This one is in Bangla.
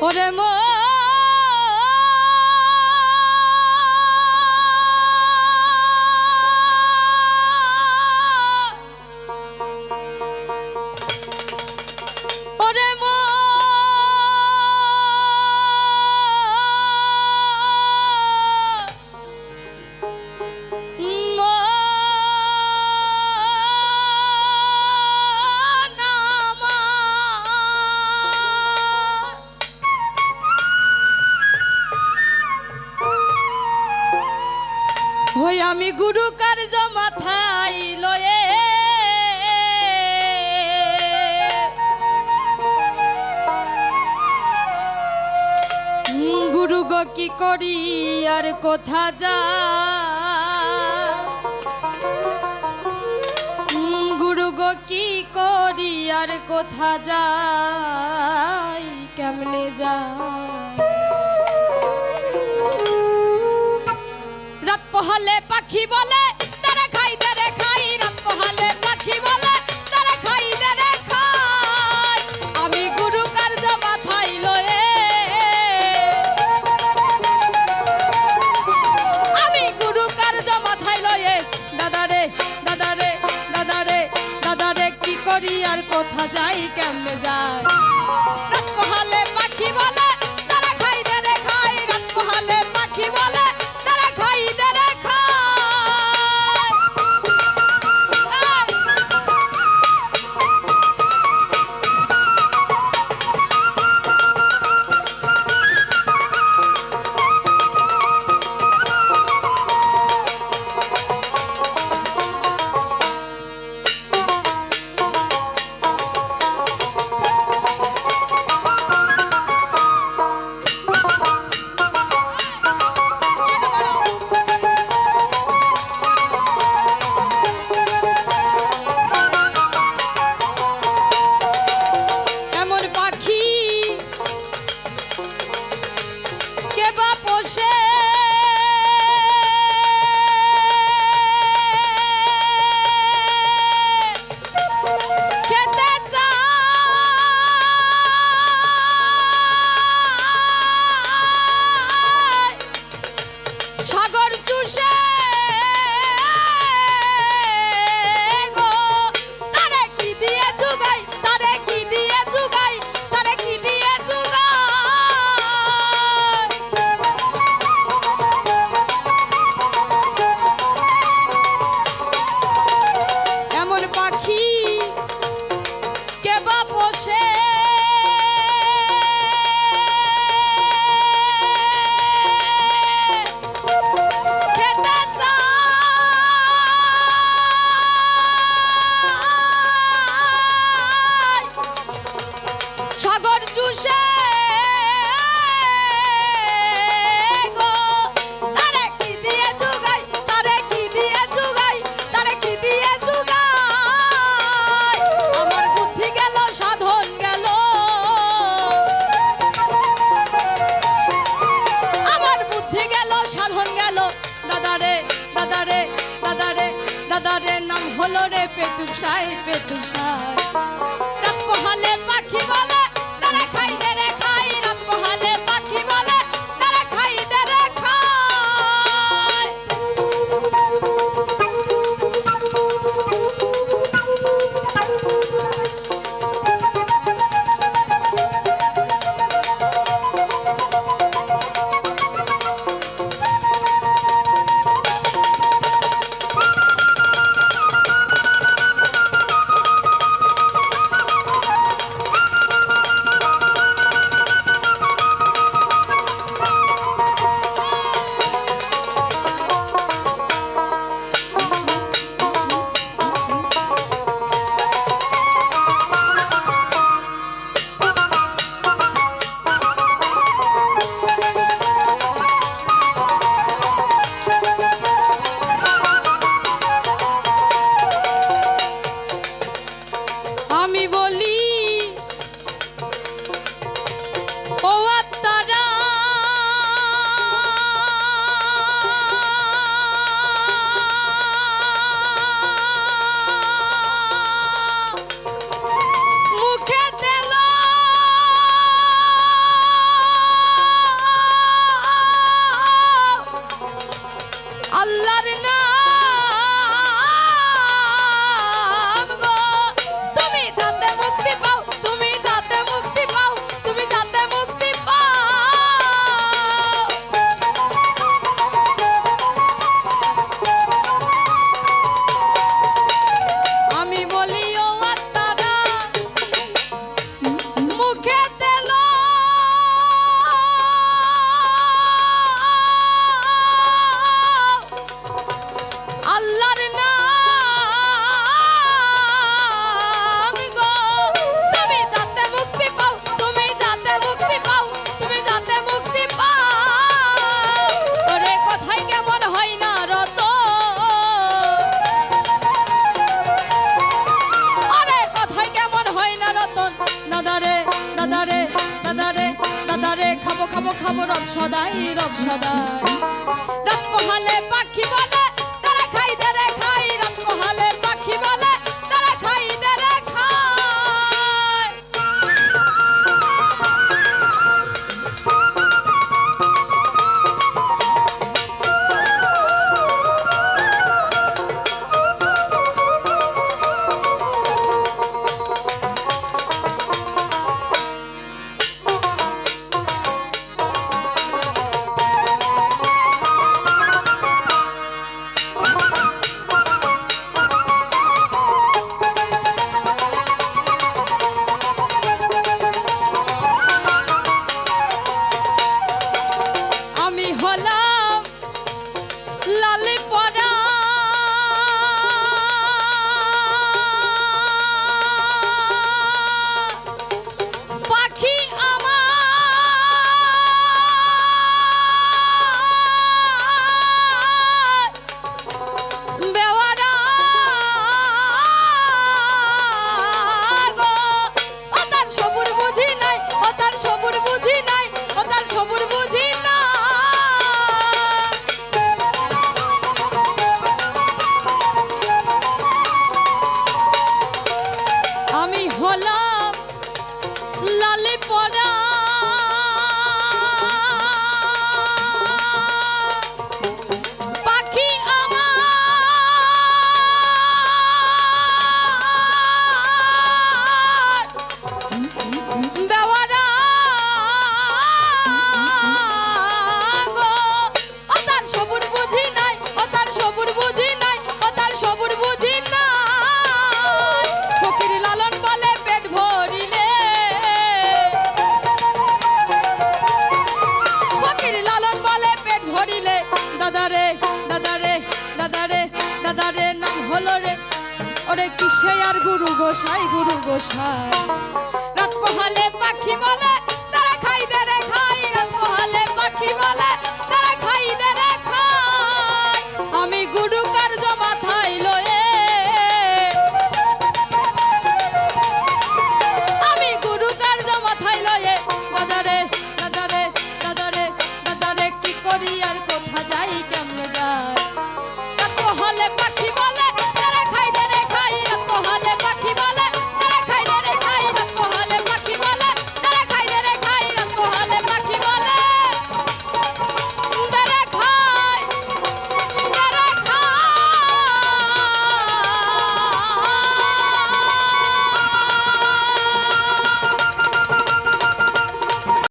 ওরে ওই আমি গুরু কার্য মাথায় লয়ে গুরু গো কি করি আর কোথা যা গুরু গো কি করি আর কোথা যাই কেমনে যা রাত পোহালে পাখি বলে তারা খাই তারা খাই রাত পোহালে পাখি বলে তারা খাই তারা খাই আমি গুরু কার্য মাথায় লয়ে আমি গুরু কার্য মাথায় লয়ে দাদারে দাদারে দাদারে দাদারে কি করি আর কোথা যাই কেমনে যাই রাত পোহালে পাখি বলে তারা খাই তারা খাই রাত পোহালে পাখি বলে দাদারে নাম হলো রে পেটুক সাই রাত পোহালে পাখি বলে তারা খাই রে খাই রাত পোহালে পাখি বলে তারা খাই রে খাই দাদারে দাদারে খাবো খাবো খাবো রব সদাই রব সদাই। রাত পোহালে পাখি বলে তারা খাই দেরে খাই, রাত পোহালে পাখি বলে তারা খাই দেরে খাই। লালে পড়া পাখি আমার বেওয়ারা গো, ও তার সবুর বুঝি নাই, ও তার সবুর বুঝি নাই, ও তার সবুর বুঝি নাই। আমি হলাম লালে পড়া পাখি আমার বেওয়ারা গো, ও তার সবুর বুঝি নাই, ও তার সবুর বুঝি নাই, ও তার সবুর বুঝি নাই। ফকির লালন বলে পেট ভরিলে, ফকির লালন বলে পেট ভরিলে দাদারে দাদারে দাদারে দাদারে নাম হলো রে ওরে কিসে আর গুরু গোসাই গুরু গোসাই। রাত পোহালে পাখি বলে